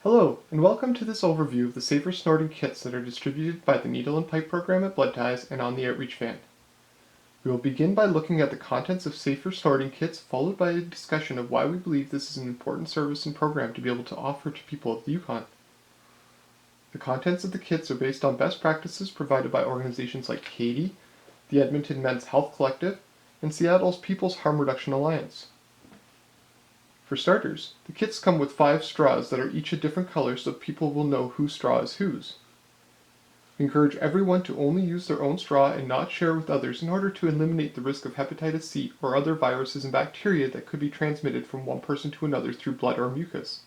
Hello, and welcome to this overview of the Safer Snorting Kits that are distributed by the Needle and Pipe program at Blood Ties and on the Outreach Van. We will begin by looking at the contents of Safer Snorting Kits, followed by a discussion of why we believe this is an important service and program to be able to offer to people of the Yukon. The contents of the kits are based on best practices provided by organizations like CATIE, the Edmonton Men's Health Collective, and Seattle's People's Harm Reduction Alliance. For starters, the kits come with 5 straws that are each a different color so people will know whose straw is whose. We encourage everyone to only use their own straw and not share with others in order to eliminate the risk of hepatitis C or other viruses and bacteria that could be transmitted from one person to another through blood or mucus.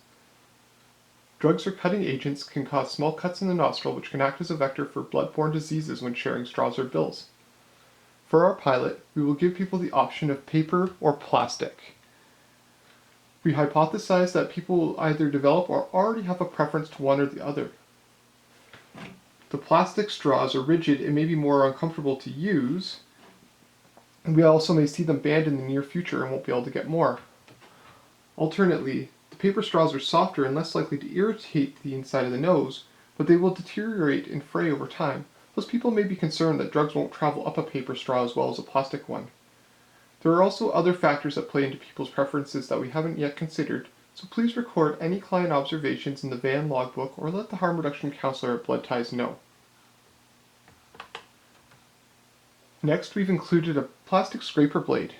Drugs or cutting agents can cause small cuts in the nostril which can act as a vector for blood-borne diseases when sharing straws or bills. For our pilot, we will give people the option of paper or plastic. We hypothesize that people will either develop or already have a preference to one or the other. The plastic straws are rigid and may be more uncomfortable to use, and we also may see them banned in the near future and won't be able to get more. Alternately, the paper straws are softer and less likely to irritate the inside of the nose, but they will deteriorate and fray over time, thus people may be concerned that drugs won't travel up a paper straw as well as a plastic one. There are also other factors that play into people's preferences that we haven't yet considered, so please record any client observations in the van logbook or let the harm reduction counselor at Blood Ties know. Next, we've included a plastic scraper blade.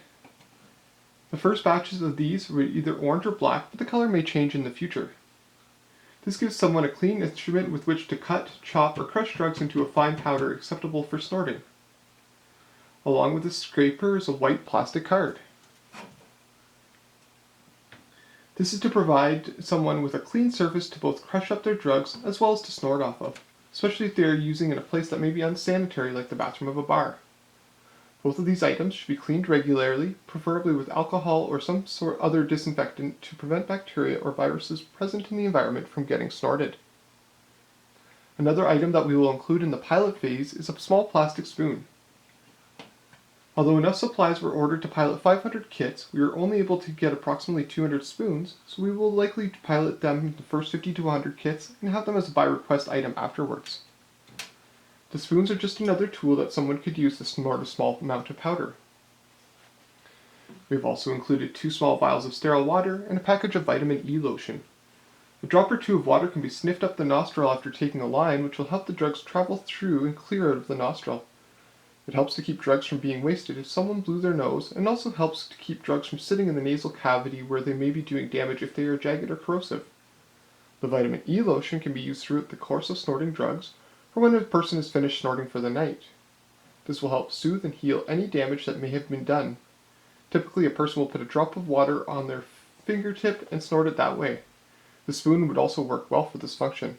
The first batches of these were either orange or black, but the color may change in the future. This gives someone a clean instrument with which to cut, chop, or crush drugs into a fine powder acceptable for snorting. Along with the scraper is a white plastic card. This is to provide someone with a clean surface to both crush up their drugs as well as to snort off of, especially if they are using in a place that may be unsanitary like the bathroom of a bar. Both of these items should be cleaned regularly, preferably with alcohol or some sort other disinfectant to prevent bacteria or viruses present in the environment from getting snorted. Another item that we will include in the pilot phase is a small plastic spoon. Although enough supplies were ordered to pilot 500 kits, we were only able to get approximately 200 spoons, so we will likely pilot them in the first 50 to 100 kits and have them as a by request item afterwards. The spoons are just another tool that someone could use to snort a small amount of powder. We have also included 2 small vials of sterile water and a package of vitamin E lotion. A drop or 2 of water can be sniffed up the nostril after taking a line, which will help the drugs travel through and clear out of the nostril. It helps to keep drugs from being wasted if someone blew their nose, and also helps to keep drugs from sitting in the nasal cavity where they may be doing damage if they are jagged or corrosive. The vitamin E lotion can be used throughout the course of snorting drugs, or when a person is finished snorting for the night. This will help soothe and heal any damage that may have been done. Typically, a person will put a drop of water on their fingertip and snort it that way. The spoon would also work well for this function.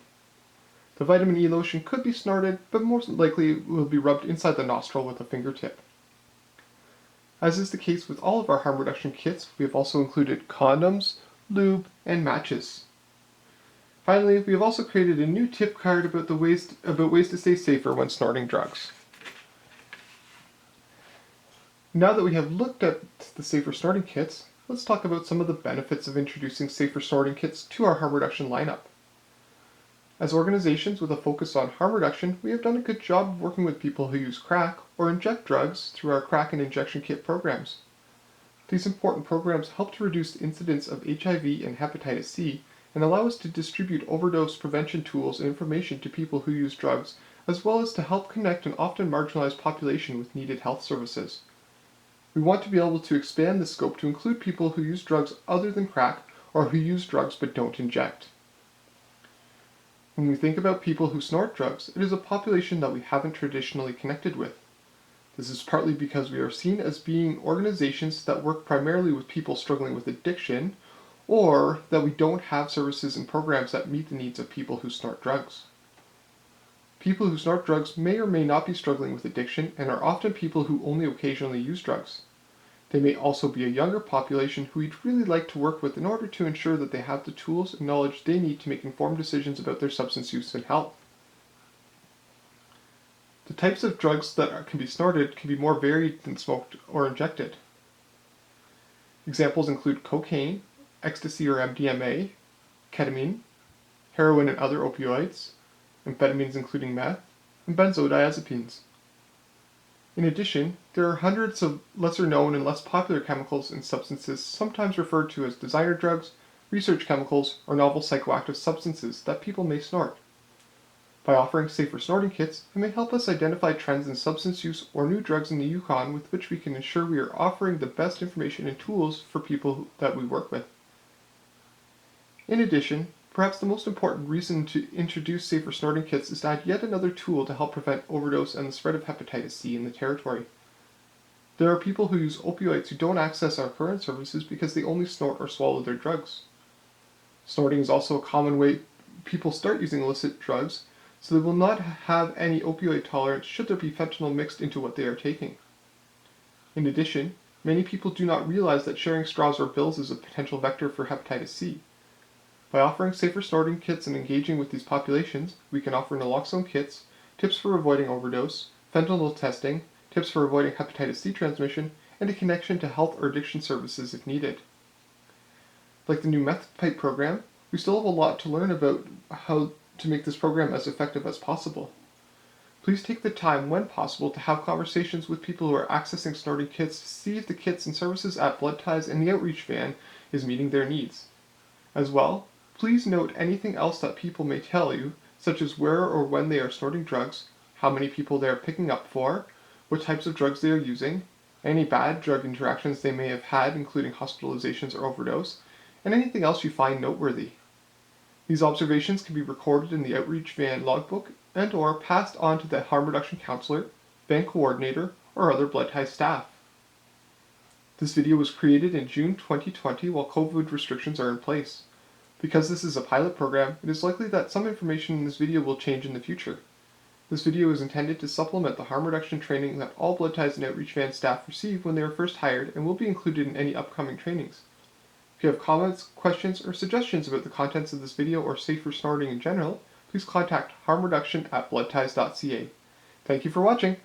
The vitamin E lotion could be snorted, but most likely will be rubbed inside the nostril with a fingertip. As is the case with all of our harm reduction kits, we have also included condoms, lube, and matches. Finally, we have also created a new tip card about ways to stay safer when snorting drugs. Now that we have looked at the Safer Snorting Kits, let's talk about some of the benefits of introducing Safer Snorting Kits to our harm reduction lineup. As organizations with a focus on harm reduction, we have done a good job of working with people who use crack or inject drugs through our crack and injection kit programs. These important programs help to reduce the incidence of HIV and hepatitis C and allow us to distribute overdose prevention tools and information to people who use drugs, as well as to help connect an often marginalized population with needed health services. We want to be able to expand the scope to include people who use drugs other than crack or who use drugs but don't inject. When we think about people who snort drugs, it is a population that we haven't traditionally connected with. This is partly because we are seen as being organizations that work primarily with people struggling with addiction, or that we don't have services and programs that meet the needs of people who snort drugs. People who snort drugs may or may not be struggling with addiction and are often people who only occasionally use drugs. They may also be a younger population who we'd really like to work with in order to ensure that they have the tools and knowledge they need to make informed decisions about their substance use and health. The types of drugs that can be snorted can be more varied than smoked or injected. Examples include cocaine, ecstasy or MDMA, ketamine, heroin and other opioids, amphetamines including meth, and benzodiazepines. In addition, there are hundreds of lesser known and less popular chemicals and substances sometimes referred to as designer drugs, research chemicals, or novel psychoactive substances that people may snort. By offering safer snorting kits, it may help us identify trends in substance use or new drugs in the Yukon with which we can ensure we are offering the best information and tools for people that we work with. In addition, perhaps the most important reason to introduce safer snorting kits is to add yet another tool to help prevent overdose and the spread of hepatitis C in the territory. There are people who use opioids who don't access our current services because they only snort or swallow their drugs. Snorting is also a common way people start using illicit drugs, so they will not have any opioid tolerance should there be fentanyl mixed into what they are taking. In addition, many people do not realize that sharing straws or pills is a potential vector for hepatitis C. By offering safer snorting kits and engaging with these populations, we can offer naloxone kits, tips for avoiding overdose, fentanyl testing, tips for avoiding hepatitis C transmission, and a connection to health or addiction services if needed. Like the new meth pipe program, we still have a lot to learn about how to make this program as effective as possible. Please take the time when possible to have conversations with people who are accessing snorting kits to see if the kits and services at Blood Ties and the outreach van is meeting their needs. As well, please note anything else that people may tell you, such as where or when they are snorting drugs, how many people they are picking up for, what types of drugs they are using, any bad drug interactions they may have had, including hospitalizations or overdose, and anything else you find noteworthy. These observations can be recorded in the outreach van logbook and/or passed on to the harm reduction counselor, van coordinator, or other Blood Ties staff. This video was created in June 2020 while COVID restrictions are in place. Because this is a pilot program, it is likely that some information in this video will change in the future. This video is intended to supplement the harm reduction training that all Blood Ties and Outreach Van staff receive when they are first hired and will be included in any upcoming trainings. If you have comments, questions, or suggestions about the contents of this video or safer snorting in general, please contact harmreduction@bloodties.ca. Thank you for watching!